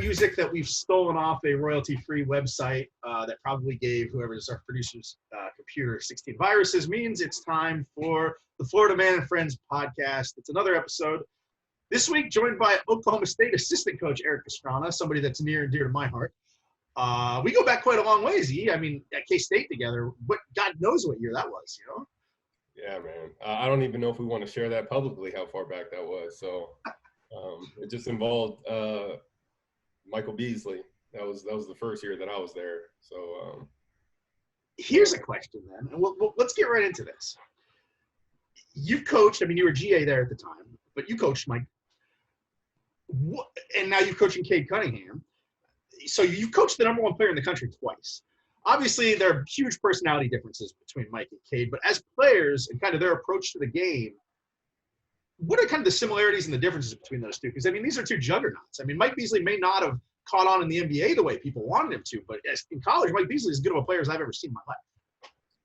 music that we've stolen off a royalty-free website that probably gave whoever's our producer's computer 16 viruses means it's time for the Florida Man and Friends podcast. It's another episode. This week, joined by Oklahoma State assistant coach Erik Pastrana, somebody that's near and dear to my heart. We go back quite a long ways, E. I mean, at K-State together, God knows what year that was, you know? Yeah, man. I don't even know if we want to share that publicly, how far back that was. So it just involved Michael Beasley. That was the first year that I was there. So here's a question, then, and let's get right into this. You've coached. I mean, you were GA there at the time, but you coached Mike, and now you're coaching Cade Cunningham. So you coached the number one player in the country twice. Obviously, there are huge personality differences between Mike and Cade, but as players and kind of their approach to the game, what are kind of the similarities and the differences between those two? Because, I mean, these are two juggernauts. I mean, Mike Beasley may not have caught on in the NBA the way people wanted him to, but in college, Mike Beasley is as good of a player as I've ever seen in my life.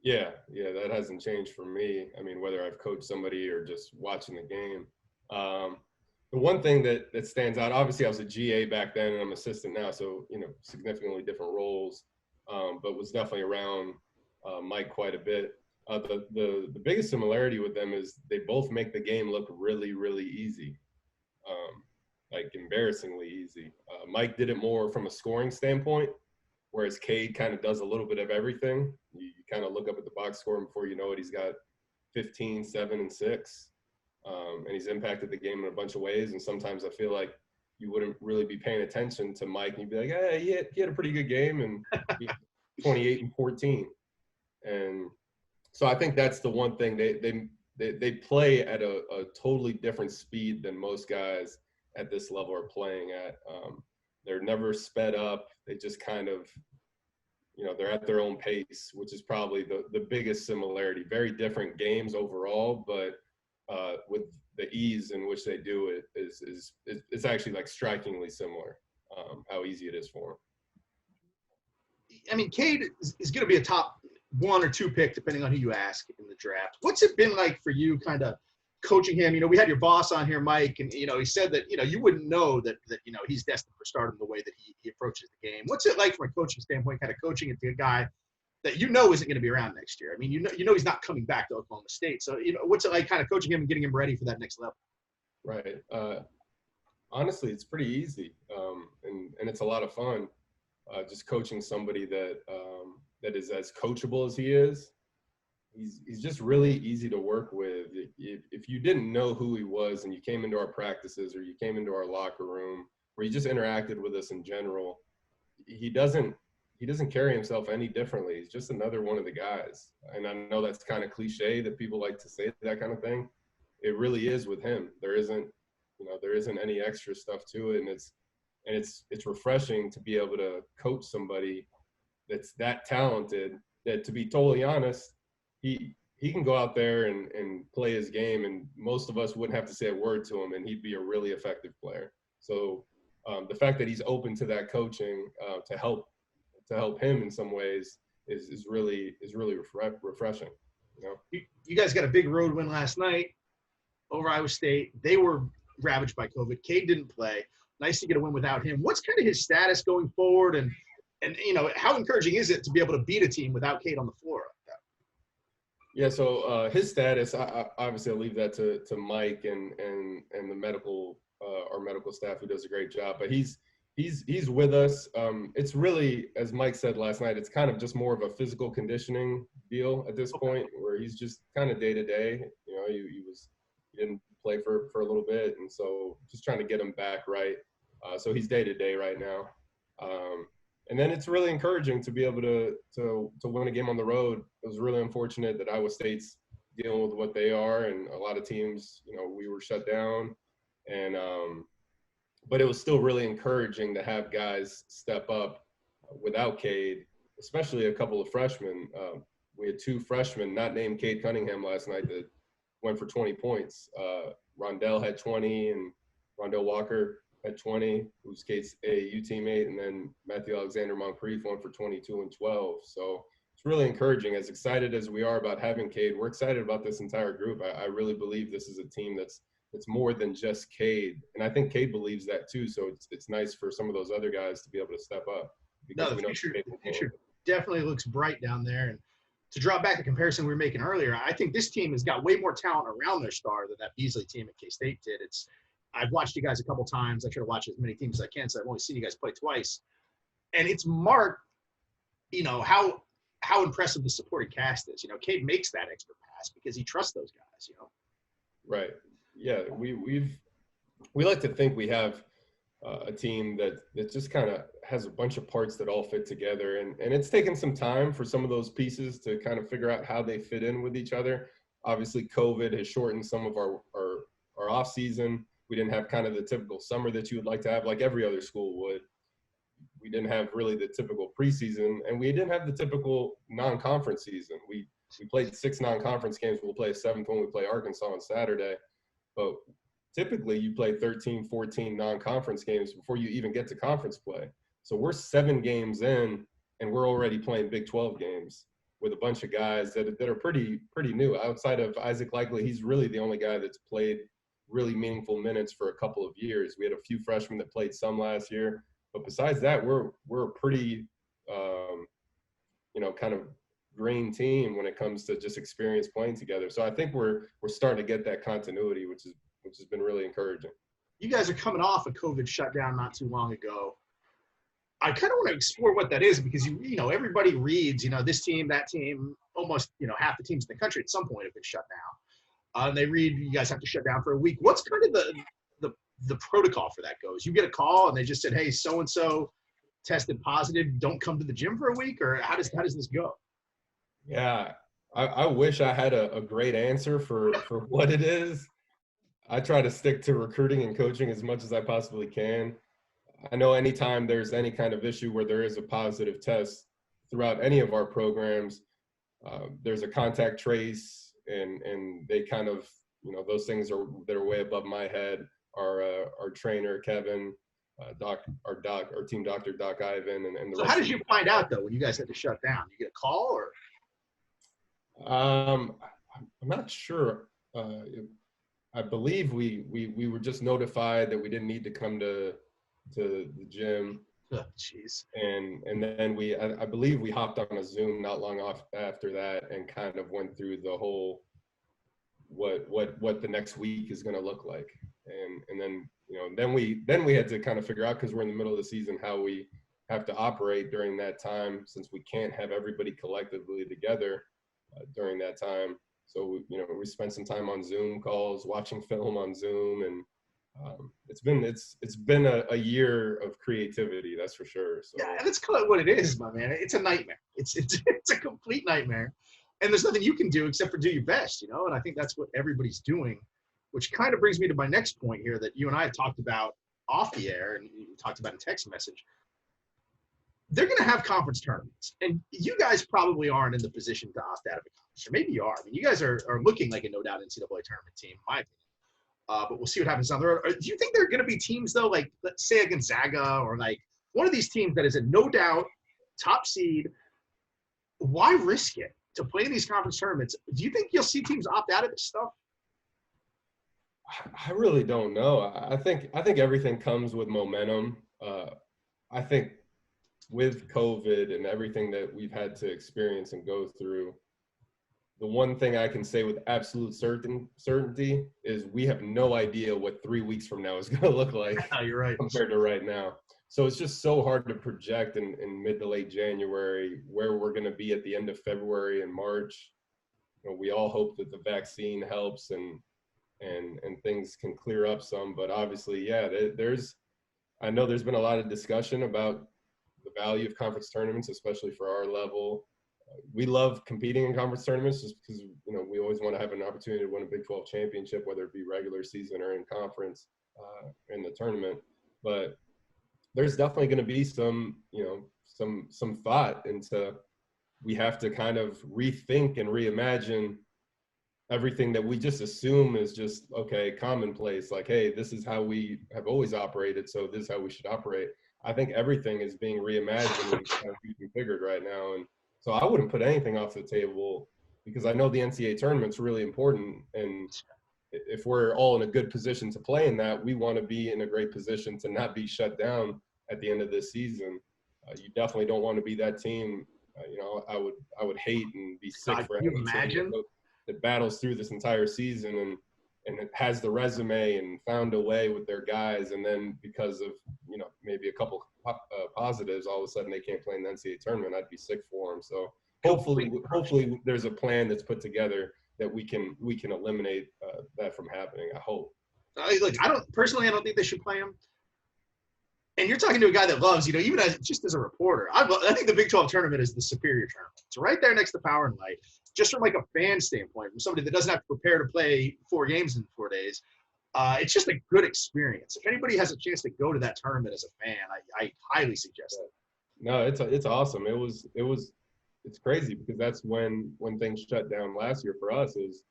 Yeah, that hasn't changed for me. I mean, whether I've coached somebody or just watching the game. The one thing that stands out, obviously I was a GA back then and I'm assistant now, so, significantly different roles, but was definitely around Mike quite a bit. The biggest similarity with them is they both make the game look really, really easy, like embarrassingly easy. Mike did it more from a scoring standpoint, whereas Cade kind of does a little bit of everything. You kind of look up at the box score and before you know it, he's got 15, 7, and 6. And he's impacted the game in a bunch of ways. And sometimes I feel like you wouldn't really be paying attention to Mike and you'd be like, hey, he had a pretty good game and 28 and 14. And so I think that's the one thing they play at a totally different speed than most guys at this level are playing at. They're never sped up. They just kind of, they're at their own pace, which is probably the biggest similarity. Very different games overall, but with the ease in which they do it it's actually like strikingly similar, how easy it is for them. I mean, Cade is going to be a top 1 or 2 pick, depending on who you ask in the draft. What's it been like for you kind of coaching him? We had your boss on here, Mike, and, he said that, you wouldn't know that he's destined for stardom the way that he approaches the game. What's it like from a coaching standpoint, kind of coaching it to a guy that isn't going to be around next year? I mean, he's not coming back to Oklahoma State. So, what's it like kind of coaching him and getting him ready for that next level? Right. Honestly, it's pretty easy. And it's a lot of fun. Just coaching somebody that is as coachable as he is. He's just really easy to work with. If you didn't know who he was and you came into our practices or you came into our locker room or you just interacted with us in general, he doesn't carry himself any differently. He's just another one of the guys. And I know that's kind of cliche that people like to say that kind of thing. It really is with him. There isn't any extra stuff to it. And it's refreshing to be able to coach somebody that's that talented, that, to be totally honest, he can go out there and play his game, and most of us wouldn't have to say a word to him, and he'd be a really effective player. So the fact that he's open to that coaching to help him in some ways is really refreshing. You guys got a big road win last night over Iowa State. They were ravaged by COVID. Cade didn't play. Nice to get a win without him. What's kind of his status going forward, and how encouraging is it to be able to beat a team without Cade on the floor like that? Yeah, so his status, obviously I'll leave that to Mike and the medical our medical staff, who does a great job. But he's with us. It's really, as Mike said last night, it's kind of just more of a physical conditioning deal at this point, where he's just kind of day to day. He didn't play for a little bit, and so just trying to get him back right. So he's day to day right now. And then it's really encouraging to be able to win a game on the road. It was really unfortunate that Iowa State's dealing with what they are, and a lot of teams, we were shut down, and but it was still really encouraging to have guys step up without Cade, especially a couple of freshmen. We had 2 freshmen not named Cade Cunningham last night that went for 20 points. Rondell had 20, and Rondell Walker had 20, who's Cade's AAU teammate, and then Matthew Alexander Moncrief went for 22 and 12. So it's really encouraging. As excited as we are about having Cade, we're excited about this entire group. I really believe this is a team that's it's more than just Cade. And I think Cade believes that too. So it's nice for some of those other guys to be able to step up because No, we know the future definitely looks bright down there. And to draw back the comparison we were making earlier, I think this team has got way more talent around their star than that Beasley team at K-State did. I've watched you guys a couple times. I try to watch as many teams as I can, so I've only seen you guys play twice. And it's marked, how impressive the supporting cast is. Cade makes that extra pass because he trusts those guys, Right. Yeah, we like to think we have a team that just kind of has a bunch of parts that all fit together. And it's taken some time for some of those pieces to kind of figure out how they fit in with each other. Obviously, COVID has shortened some of our off season. We didn't have kind of the typical summer that you would like to have, like every other school would. We didn't have really the typical preseason, and we didn't have the typical non-conference season. We played 6 non-conference games. We'll play a 7th when we play Arkansas on Saturday. But typically you play 13, 14 non-conference games before you even get to conference play. So we're 7 games in, and we're already playing Big 12 games with a bunch of guys that are pretty new. Outside of Isaac Likely, he's really the only guy that's played really meaningful minutes for a couple of years. We had a few freshmen that played some last year. But besides that, we're a pretty, kind of green team when it comes to just experience playing together. So I think we're starting to get that continuity, which has been really encouraging. You guys are coming off a COVID shutdown not too long ago. I kind of want to explore what that is because everybody reads this team, that team, almost half the teams in the country at some point have been shut down. And they read you guys have to shut down for a week. What's kind of the protocol for that goes? You get a call and they just said, hey, so and so tested positive, don't come to the gym for a week, or how does this go? Yeah, I wish I had a great answer for what it is. I try to stick to recruiting and coaching as much as I possibly can. I know anytime there's any kind of issue where there is a positive test throughout any of our programs, there's a contact trace, and they kind of, those things that are way above my head. Our trainer Kevin, our team doctor Doc Ivan, and the so how did you find out though when you guys had to shut down? You get a call or? I'm not sure. I believe we were just notified that we didn't need to come to the gym. Oh, jeez. And then I believe we hopped on a Zoom not long after that and kind of went through the whole what the next week is going to look like. And then then we had to kind of figure out, because we're in the middle of the season, how we have to operate during that time, since we can't have everybody collectively together during that time. So we spent some time on Zoom calls, watching film on Zoom, and it's been a year of creativity, that's for sure. So yeah, and it's kind of what it is, my man. It's a nightmare. It's a complete nightmare, and there's nothing you can do except for do your best, And I think that's what everybody's doing, which kind of brings me to my next point here that you and I have talked about off the air, and you talked about in text message. They're going to have conference tournaments, and you guys probably aren't in the position to opt out of a conference, or maybe you are. I mean, you guys are looking like a no-doubt NCAA tournament team, in my opinion. But we'll see what happens down the road. Do you think there are going to be teams, though, like, let's say a Gonzaga or like one of these teams that is a no-doubt top seed? Why risk it to play in these conference tournaments? Do you think you'll see teams opt out of this stuff? I really don't know. I think everything comes with momentum. I think with COVID and everything that we've had to experience and go through, the one thing I can say with absolute certainty is we have no idea what 3 weeks from now is going to look like. You're right. Compared to right now. So it's just so hard to project in mid to late January where we're going to be at the end of February and March. We all hope that the vaccine helps and things can clear up some, but obviously, yeah, I know there's been a lot of discussion about the value of conference tournaments, especially for our level. We love competing in conference tournaments just because, we always want to have an opportunity to win a Big 12 championship, whether it be regular season or in conference in the tournament. But there's definitely going to be some thought into, we have to kind of rethink and reimagine everything that we just assume is just, okay, commonplace. Like, hey, this is how we have always operated, so this is how we should operate. I think everything is being reimagined and kind of reconfigured right now. And so I wouldn't put anything off the table, because I know the NCAA tournament's really important. And if we're all in a good position to play in that, we want to be in a great position to not be shut down at the end of this season. You definitely don't want to be that team. I would hate and be sick God, for can you any imagine? team that battles through this entire season and it has the resume and found a way with their guys, and then because of maybe a couple positives, all of a sudden they can't play in the NCAA tournament. I'd be sick for them. So hopefully there's a plan that's put together that we can eliminate that from happening. I hope. I don't think they should play him. And you're talking to a guy that loves, even as a reporter, I think the Big 12 tournament is the superior tournament. It's right there next to Power and Light. Just from like a fan standpoint, from somebody that doesn't have to prepare to play 4 games in 4 days, it's just a good experience. If anybody has a chance to go to that tournament as a fan, I highly suggest it. No, it's awesome. It's crazy because that's when things shut down last year for us. Is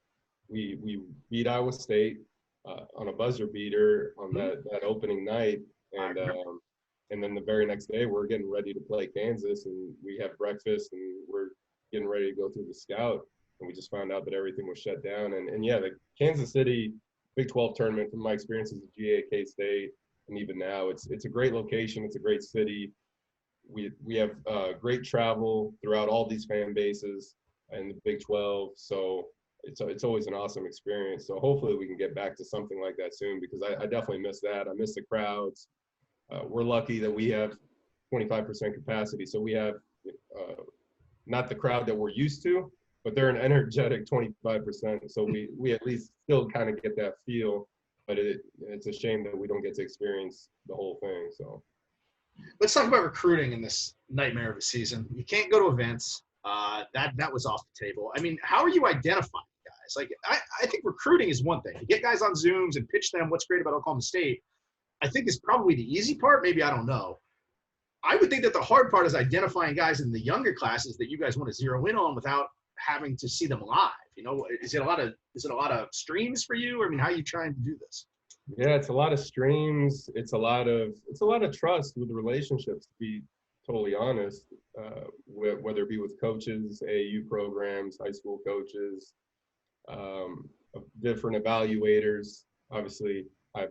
we beat Iowa State on a buzzer beater on that opening night, and then the very next day we're getting ready to play Kansas, and we have breakfast and we're getting ready to go through the scout, and we just found out that everything was shut down. And yeah, the Kansas City Big 12 tournament, from my experience as a GA K-State, and even now, it's a great location. It's a great city. We have great travel throughout all these fan bases in the Big 12. So it's always an awesome experience. So hopefully we can get back to something like that soon, because I definitely miss that. I miss the crowds. We're lucky that we have 25% capacity. So we have not the crowd that we're used to, but they're an energetic 25%. So we at least still kind of get that feel, but it's a shame that we don't get to experience the whole thing. So let's talk about recruiting in this nightmare of a season. You can't go to events. That was off the table. I mean, how are you identifying guys? Like, I think recruiting is one thing. To get guys on Zooms and pitch them what's great about Oklahoma State, I think is probably the easy part. Maybe, I don't know. I would think that the hard part is identifying guys in the younger classes that you guys want to zero in on without having to see them live. Is it a lot of streams for you? I mean, how are you trying to do this? Yeah, it's a lot of streams. It's a lot of trust with the relationships, to be totally honest, whether it be with coaches, AAU programs, high school coaches, different evaluators. Obviously, I've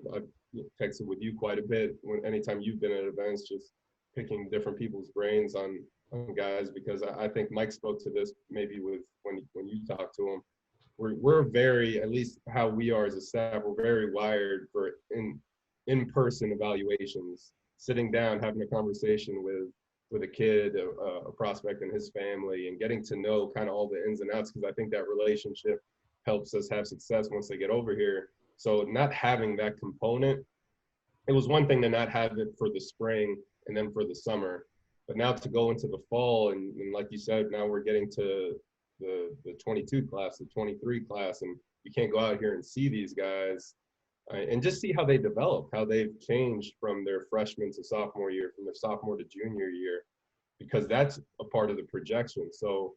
texted with you quite a bit anytime you've been at events, just picking different people's brains on guys, because I think Mike spoke to this maybe with when you talked to him. We're very, at least how we are as a staff, we're very wired for in-person evaluations, sitting down, having a conversation with a kid, a prospect and his family, and getting to know kind of all the ins and outs, because I think that relationship helps us have success once they get over here. So not having that component, it was one thing to not have it for the spring and then for the summer, but now to go into the fall, and like you said, now we're getting to the 22 class, the 23 class, and you can't go out here and see these guys and just see how they develop, how they've changed from their freshman to sophomore year, from their sophomore to junior year, because that's a part of the projection. So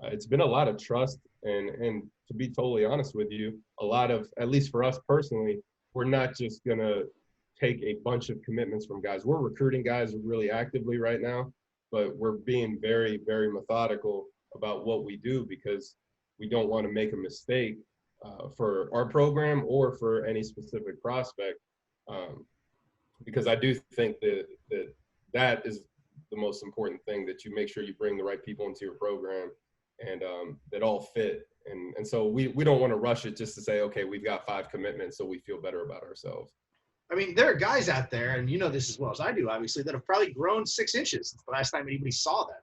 it's been a lot of trust, and to be totally honest with you, a lot of, at least for us personally, we're not just gonna take a bunch of commitments from guys. We're recruiting guys really actively right now, but we're being very, very methodical about what we do, because we don't want to make a mistake for our program or for any specific prospect, because I do think that is the most important thing, that you make sure you bring the right people into your program and that all fit. And so we don't want to rush it just to say, okay, we've got 5 commitments, so we feel better about ourselves. I mean, there are guys out there, and you know this as well as I do, obviously, that have probably grown 6 inches since the last time anybody saw them.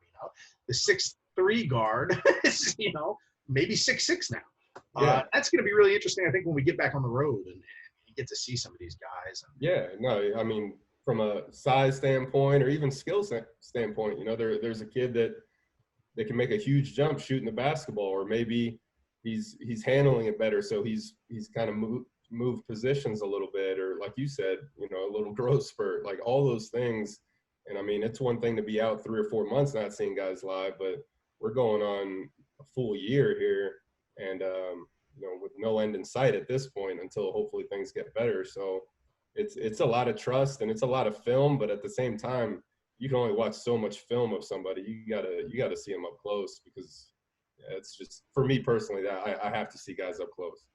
The 6'3" guard is, maybe 6'6" now. Yeah. That's going to be really interesting, I think, when we get back on the road and you get to see some of these guys. Yeah, no, I mean, from a size standpoint or even skill standpoint, there's a kid that can make a huge jump shooting the basketball, or maybe he's handling it better, so he's kind of moved positions a little bit, or like you said, a little growth spurt, like all those things. And I mean, it's one thing to be out 3 or 4 months not seeing guys live, but we're going on a full year here, and with no end in sight at this point until hopefully things get better. So it's a lot of trust and it's a lot of film, but at the same time, you can only watch so much film of somebody. You gotta see them up close, because it's just, for me personally, that I have to see guys up close.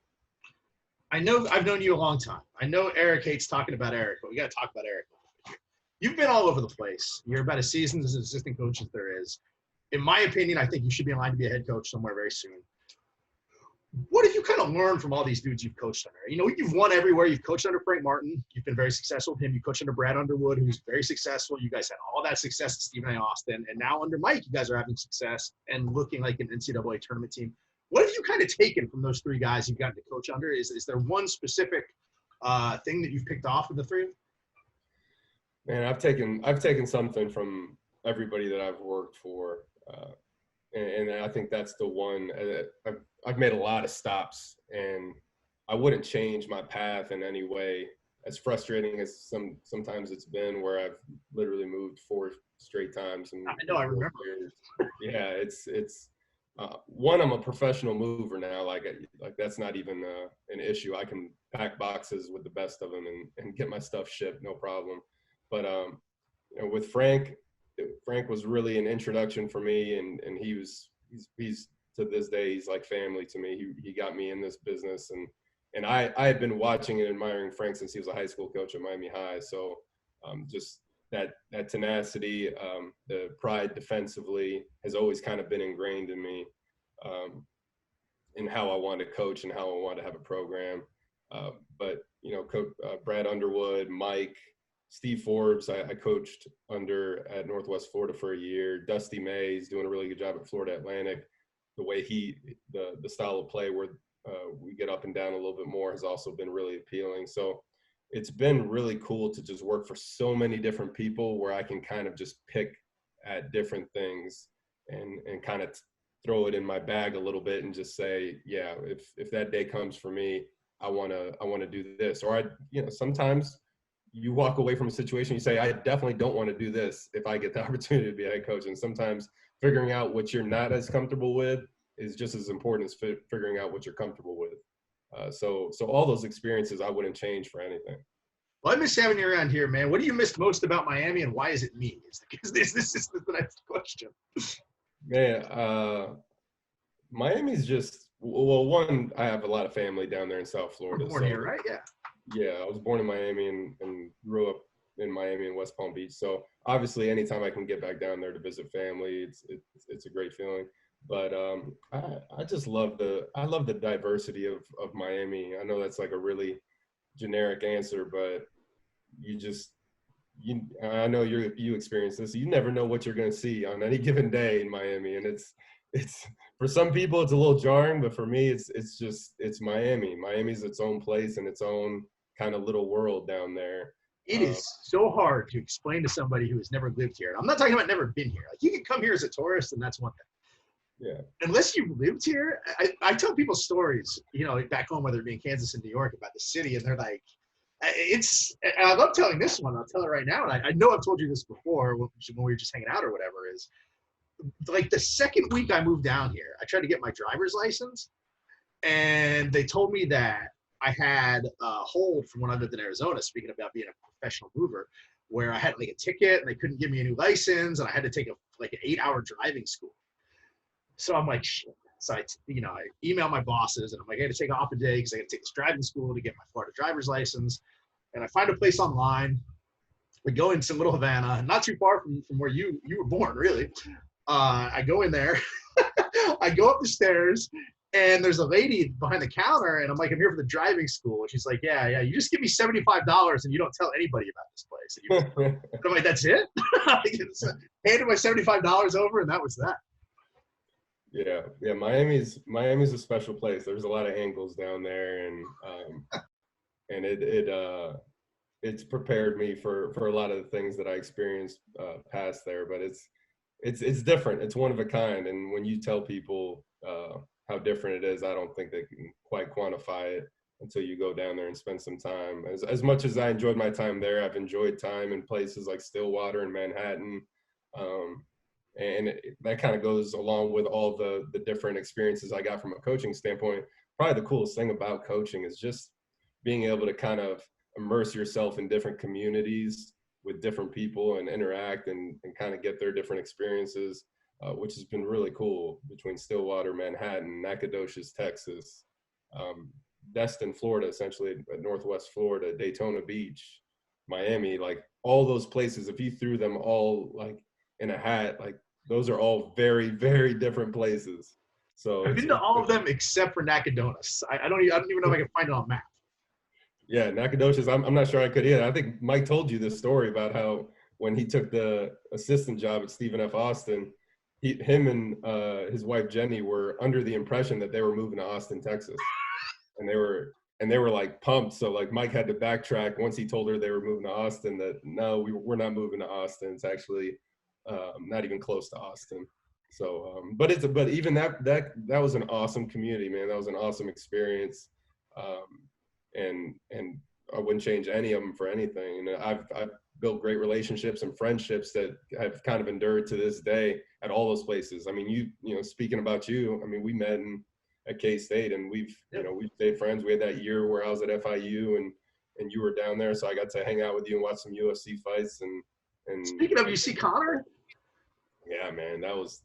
I know I've known you a long time. I know Erik hates talking about Erik, but we got to talk about Erik. You've been all over the place. You're about as seasoned as an assistant coach as there is. In my opinion, I think you should be in line to be a head coach somewhere very soon. What have you kind of learned from all these dudes you've coached under? You know, you've won everywhere. You've coached under Frank Martin. You've been very successful with him. You coached under Brad Underwood, who's very successful. You guys had all that success at Stephen A. Austin. And now under Mike, you guys are having success and looking like an NCAA tournament team. What have you kind of taken from those three guys you've gotten to coach under? Is there one specific thing that you've picked off of the three? Man, I've taken something from everybody that I've worked for. And I think that's the one. I've made a lot of stops, and I wouldn't change my path in any way. As frustrating as sometimes it's been, where I've literally moved 4 straight times. And I know, I remember. Yeah, it's one. I'm a professional mover now. Like that's not even an issue. I can pack boxes with the best of them and get my stuff shipped, no problem. But you know, with Frank was really an introduction for me, and he's to this day, he's like family to me. He got me in this business, and I had been watching and admiring Frank since he was a high school coach at Miami High. So just that tenacity, the pride defensively has always kind of been ingrained in me, in how I want to coach and how I want to have a program. But you know, Brad Underwood, Mike, Steve Forbes, I coached under at Northwest Florida for a year. Dusty May, he's doing a really good job at Florida Atlantic. The way the style of play where we get up and down a little bit more has also been really appealing. So it's been really cool to just work for so many different people where I can kind of just pick at different things and kind of throw it in my bag a little bit and just say, yeah, if that day comes for me, I want to do this. Or sometimes you walk away from a situation, you say, I definitely don't want to do this if I get the opportunity to be a head coach. And sometimes figuring out what you're not as comfortable with is just as important as figuring out what you're comfortable with. So all those experiences I wouldn't change for anything. Well, I miss having you around here, man. What do you miss most about Miami, and why is it me? Because this is the next question. Man, Miami's just, well, one, I have a lot of family down there in South Florida. You're born here, right? Yeah. Yeah, I was born in Miami and grew up in Miami and West Palm Beach. So obviously, anytime I can get back down there to visit family, it's a great feeling. But I just love the diversity of Miami. I know that's like a really generic answer, but I know you experience this. You never know what you're going to see on any given day in Miami, and it's for some people it's a little jarring, but for me it's Miami. Miami's its own place and its own kind of little world down there. It is so hard to explain to somebody who has never lived here. I'm not talking about never been here. Like, you can come here as a tourist, and that's one thing. Yeah. Unless you've lived here, I tell people stories, back home, whether it be in Kansas and New York, about the city, and they're like, and I love telling this one. I'll tell it right now. And I know I've told you this before when we were just hanging out or whatever, is like the second week I moved down here, I tried to get my driver's license, and they told me that I had a hold from when I lived in Arizona, speaking about being a professional mover, where I had like a ticket and they couldn't give me a new license, and I had to take an 8-hour driving school. So I'm like, shit. So I email my bosses, and I'm like, I got to take off a day because I got to take this driving school to get my Florida driver's license. And I find a place online. We go into Little Havana, not too far from where you were born, really. I go in there. I go up the stairs, and there's a lady behind the counter, and I'm like, I'm here for the driving school. And she's like, yeah, you just give me $75 and you don't tell anybody about this place. And I'm like, that's it? Handed my $75 over, and that was that. Yeah. Miami's a special place. There's a lot of angles down there, and it's prepared me for a lot of the things that I experienced past there. But it's different. It's one of a kind. And when you tell people how different it is, I don't think they can quite quantify it until you go down there and spend some time. As much as I enjoyed my time there, I've enjoyed time in places like Stillwater and Manhattan. And that kind of goes along with all the different experiences I got from a coaching standpoint. Probably the coolest thing about coaching is just being able to kind of immerse yourself in different communities with different people and interact and kind of get their different experiences, which has been really cool between Stillwater, Manhattan, Nacogdoches, Texas. Destin, Florida, essentially Northwest Florida, Daytona Beach, Miami, like all those places, if you threw them all like in a hat, like those are all very, very different places. So I've been to all of them except for Nacogdoches. I don't even know if I can find it on a map. Yeah, Nacogdoches, I'm not sure I could either. I think Mike told you this story about how when he took the assistant job at Stephen F. Austin, him and his wife Jenny were under the impression that they were moving to Austin, Texas, and they were like pumped. So like Mike had to backtrack once he told her they were moving to Austin. That no, we're not moving to Austin. It's actually not even close to Austin. So, but even that was an awesome community, man. That was an awesome experience, and I wouldn't change any of them for anything. And I've built great relationships and friendships that have kind of endured to this day at all those places. I mean, you know, speaking about you, I mean, we met at K-State, and we've stayed friends. We had that year where I was at FIU and you were down there, so I got to hang out with you and watch some UFC fights. And speaking of, you see Connor? Yeah, man, that was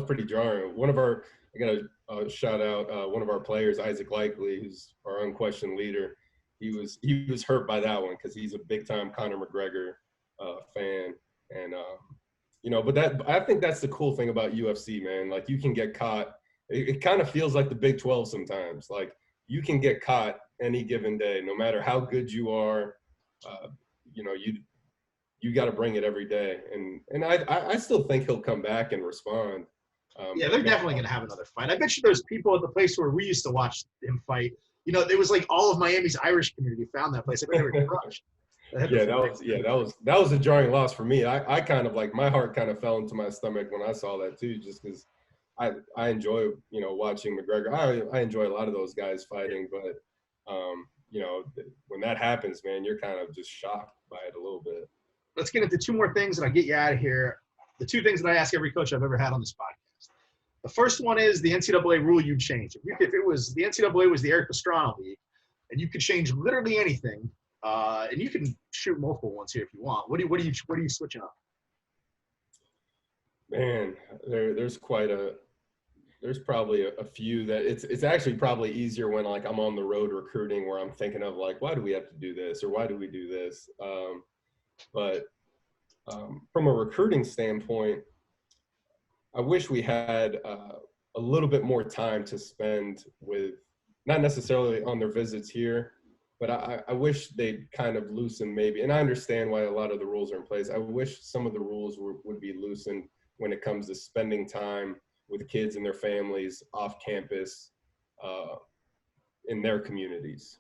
pretty jarring. I got to shout out one of our players, Isaac Likely, who's our unquestioned leader. He was hurt by that one because he's a big time Conor McGregor fan, and you know, but I think that's the cool thing about UFC, man. Like you can get caught. It kind of feels like the Big 12 sometimes. Like you can get caught any given day, no matter how good you are. You know, you got to bring it every day, and I still think he'll come back and respond. Yeah, they're definitely going to have another fight. I bet you there's people at the place where we used to watch him fight. You know, it was like all of Miami's Irish community found that place. I bet they were crushed. That was a jarring loss for me. I kind of like my heart kind of fell into my stomach when I saw that too, just because I enjoy, you know, watching McGregor. I enjoy a lot of those guys fighting, but you know, when that happens, man, you're kind of just shocked by it a little bit. Let's get into two more things and I'll get you out of here. The two things that I ask every coach I've ever had on this podcast. The first one is the NCAA rule you'd change. If it was the NCAA was the Erik Pastrana league, and you could change literally anything, and you can shoot multiple ones here if you want. What are you switching up? Man, there's probably a few that it's actually probably easier when like I'm on the road recruiting where I'm thinking of like, why do we have to do this or why do we do this? But from a recruiting standpoint, I wish we had a little bit more time to spend with, not necessarily on their visits here, but I wish they'd kind of loosen maybe, and I understand why a lot of the rules are in place. I wish some of the rules would be loosened when it comes to spending time with kids and their families off campus in their communities.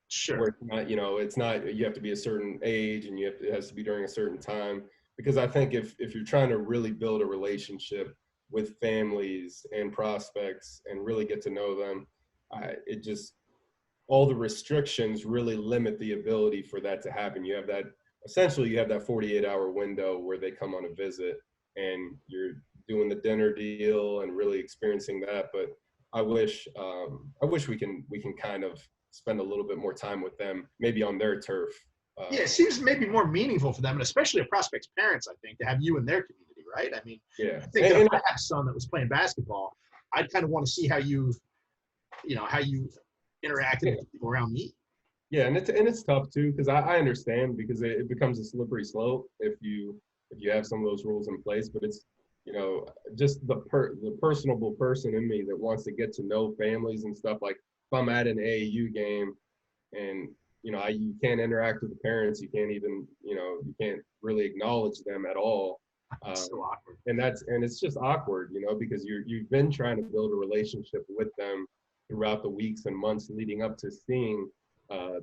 Sure. Where it's not, you know, it's not, you have to be a certain age and it has to be during a certain time. Because I think if you're trying to really build a relationship with families and prospects and really get to know them, all the restrictions really limit the ability for that to happen. You have that 48-hour window where they come on a visit and you're doing the dinner deal and really experiencing that. But I wish we can kind of spend a little bit more time with them, maybe on their turf. Yeah, it seems maybe more meaningful for them, and especially a prospect's parents, I think, to have you in their community, right? I mean, yeah. I think if I had a son that was playing basketball, I'd kind of want to see how you interacted with people around me. Yeah, and it's tough too, because I understand, because it becomes a slippery slope if you have some of those rules in place. But it's, you know, just the personable person in me that wants to get to know families and stuff. Like if I'm at an AAU game and, you know, you can't interact with the parents, you can't even, you know, you can't really acknowledge them at all. It's so awkward. And it's just awkward, you know, because you've been trying to build a relationship with them throughout the weeks and months leading up to seeing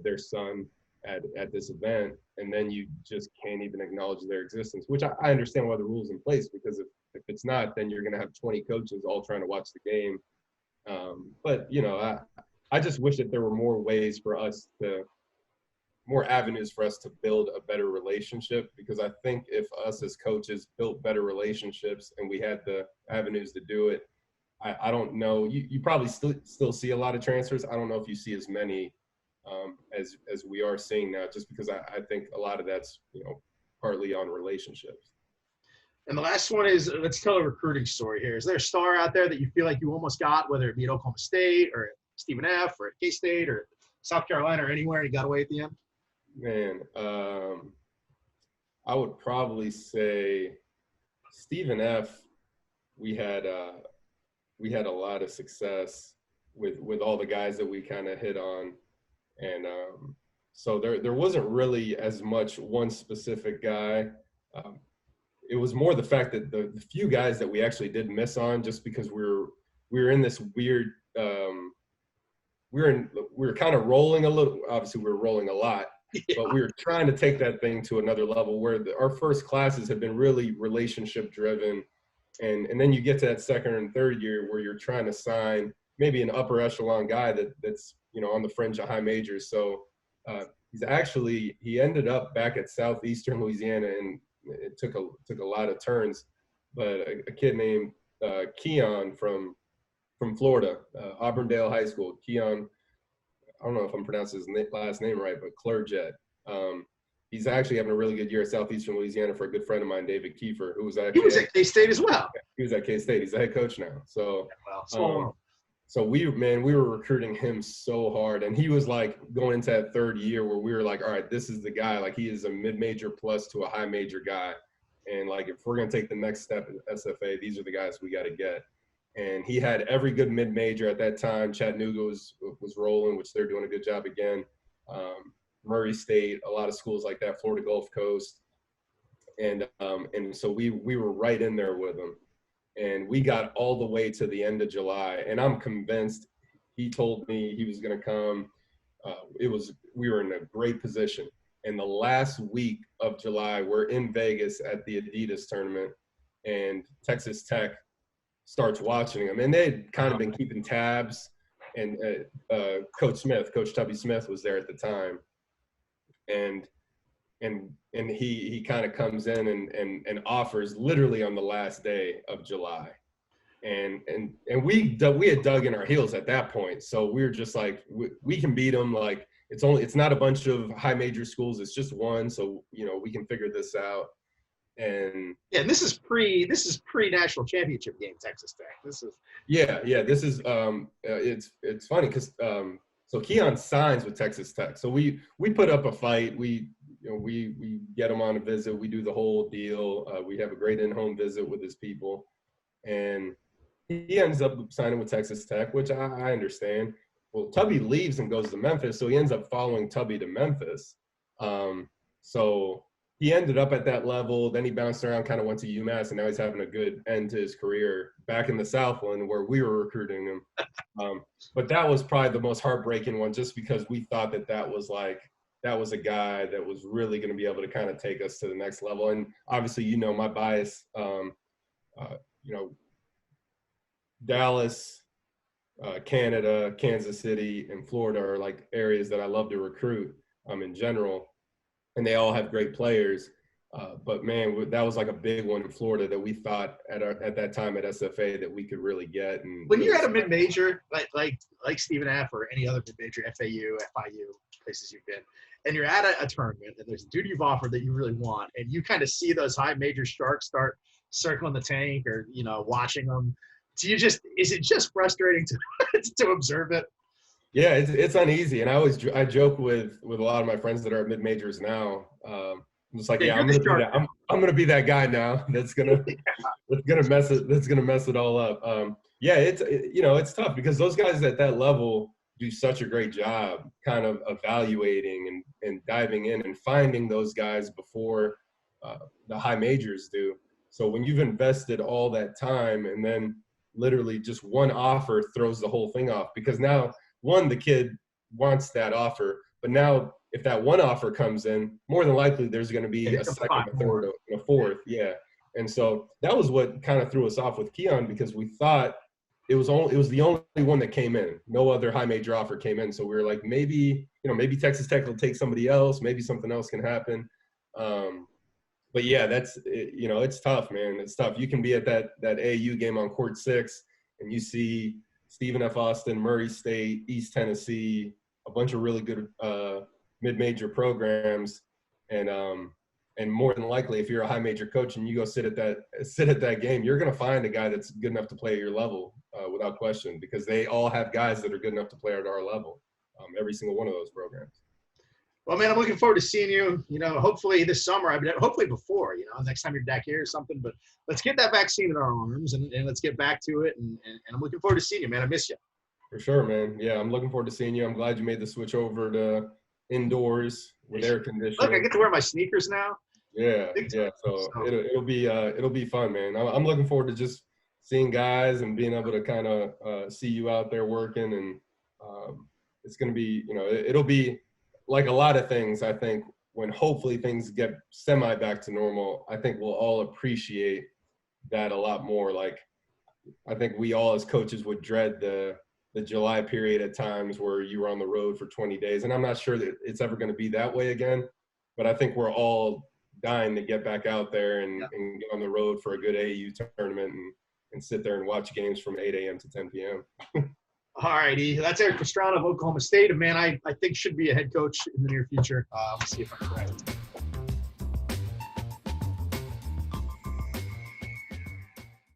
their son at this event, and then you just can't even acknowledge their existence, which I understand why the rule's in place, because if it's not, then you're going to have 20 coaches all trying to watch the game. But, you know, I just wish that there were more avenues for us to build a better relationship, because I think if us as coaches built better relationships and we had the avenues to do it, I don't know. You probably still see a lot of transfers. I don't know if you see as many as we are seeing now, just because I think a lot of that's, you know, partly on relationships. And the last one is, let's tell a recruiting story here. Is there a star out there that you feel like you almost got, whether it be at Oklahoma State or Stephen F. or at K-State or South Carolina or anywhere, and he got away at the end? Man, I would probably say Stephen F. We had a lot of success with all the guys that we kind of hit on, and so there wasn't really as much one specific guy. It was more the fact that the few guys that we actually did miss on, just because we were in this weird we were kind of rolling a little. Obviously, we were rolling a lot. Yeah. But we were trying to take that thing to another level where our first classes have been really relationship driven. And then you get to that second and third year where you're trying to sign maybe an upper echelon guy that's, on the fringe of high majors. So he ended up back at Southeastern Louisiana, and it took a lot of turns. But a kid named Keon from Florida, Auburndale High School, Keon, I don't know if I'm pronouncing his last name right, but Clergeot. He's actually having a really good year at Southeastern Louisiana for a good friend of mine, David Kiefer, who was actually he was at K-State as well. He was at K-State. He's the head coach now. So, so we were recruiting him so hard, and he was like going into that third year where we were like, all right, this is the guy. Like, he is a mid-major plus to a high major guy, and like if we're gonna take the next step at SFA, these are the guys we got to get. And he had every good mid-major at that time. Chattanooga was rolling, which they're doing a good job again. Murray State, a lot of schools like that, Florida Gulf Coast. And so we were right in there with him. And we got all the way to the end of July. And I'm convinced he told me he was going to come. We were in a great position. And the last week of July, we're in Vegas at the Adidas tournament, and Texas Tech starts watching him, and they'd kind of been keeping tabs. And Coach Tubby Smith was there at the time, and he kind of comes in and offers literally on the last day of July, and we had dug in our heels at that point, so we were just like, we can beat them. Like, it's not a bunch of high major schools, it's just one, so we can figure this out. And this is pre national championship game, Texas Tech. This is it's funny because so Keon signs with Texas Tech. So we put up a fight. We get him on a visit. We do the whole deal. We have a great in-home visit with his people, and he ends up signing with Texas Tech, which I understand. Well, Tubby leaves and goes to Memphis, so he ends up following Tubby to Memphis. So he ended up at that level. Then he bounced around, kind of went to UMass, and now he's having a good end to his career back in the Southland where we were recruiting him. But that was probably the most heartbreaking one, just because we thought that was a guy that was really going to be able to kind of take us to the next level. And obviously, my bias, Dallas, Canada, Kansas City, and Florida are like areas that I love to recruit in general. And they all have great players. But, man, that was like a big one in Florida that we thought at that time at SFA that we could really get. And when you're at a mid-major, like Stephen F. or any other mid-major, FAU, FIU, places you've been, and you're at a tournament, and there's a dude you've offered that you really want, and you kind of see those high major sharks start circling the tank or, watching them, is it just frustrating to observe it? Yeah, it's uneasy, and I joke with a lot of my friends that are at mid majors now. I'm just like, I'm gonna be that guy now that's gonna mess it all up. It's tough because those guys at that level do such a great job, kind of evaluating and diving in and finding those guys before the high majors do. So when you've invested all that time and then literally just one offer throws the whole thing off, because now, one, the kid wants that offer, but now if that one offer comes in, more than likely there's going to be a second, a third, and a fourth. Yeah. And so that was what kind of threw us off with Keon, because we thought it was the only one that came in. No other high major offer came in. So we were like, maybe Texas Tech will take somebody else. Maybe something else can happen. But yeah, it's tough, man. It's tough. You can be at that AAU game on court 6 and you see Stephen F. Austin, Murray State, East Tennessee, a bunch of really good mid-major programs, and And more than likely, if you're a high major coach and you go sit at that game, you're going to find a guy that's good enough to play at your level without question, because they all have guys that are good enough to play at our level, every single one of those programs. Well, man, I'm looking forward to seeing you, hopefully this summer. Hopefully before, next time you're back here or something. But let's get that vaccine in our arms and let's get back to it. And I'm looking forward to seeing you, man. I miss you. For sure, man. Yeah, I'm looking forward to seeing you. I'm glad you made the switch over to indoors with air conditioning. Look, I get to wear my sneakers now. Yeah. So it'll be fun, man. I'm looking forward to just seeing guys and being able to kind of see you out there working. And it's going to be, it'll be like a lot of things. I think when hopefully things get semi back to normal, I think we'll all appreciate that a lot more. Like, I think we all as coaches would dread the July period at times where you were on the road for 20 days. And I'm not sure that it's ever going to be that way again, but I think we're all dying to get back out there and get on the road for a good AAU tournament and sit there and watch games from 8 a.m. to 10 p.m. All righty. That's Erik Pastrana of Oklahoma State. A man I think should be a head coach in the near future. We'll see if I'm right.